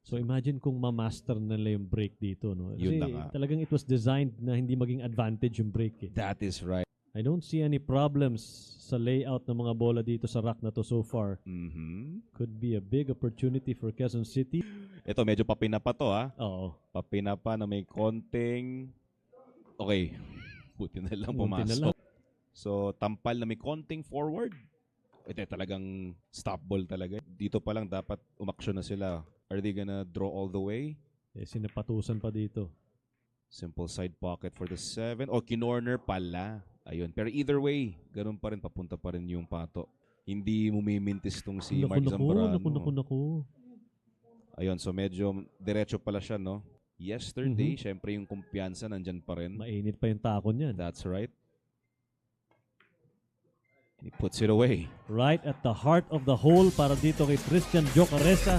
So imagine kung ma-master nila yung break dito, no? Yun Kasi na nga. talagang it was designed na hindi maging advantage yung break eh. That is right. I don't see any problems sa layout ng mga bola dito sa rack na to so far. Could be a big opportunity for Quezon City. Ito, medyo papinapa to ha. Oo. Papinapa na may konting... Okay. Buti na lang Buti na pumasok. lang. So, tampal na may konting forward. Ito talagang stop ball talaga. Dito pa lang dapat umaksyon na sila. Are they gonna draw all the way? Eh, sinapatusan pa dito. Simple side pocket for the 7. O, kinorner pala. Ayun. Pero either way, ganun pa rin, papunta pa rin yung pato. Hindi mumimintis tong si Mark Zambrano. Naku. Ayun, so medyo diretso pala siya, no? Yesterday, syempre yung kumpiyansa nandyan pa rin. Mainit pa yung takon niyan. That's right. And he puts it away. Right at the heart of the hole para dito kay Christian Jocaresa.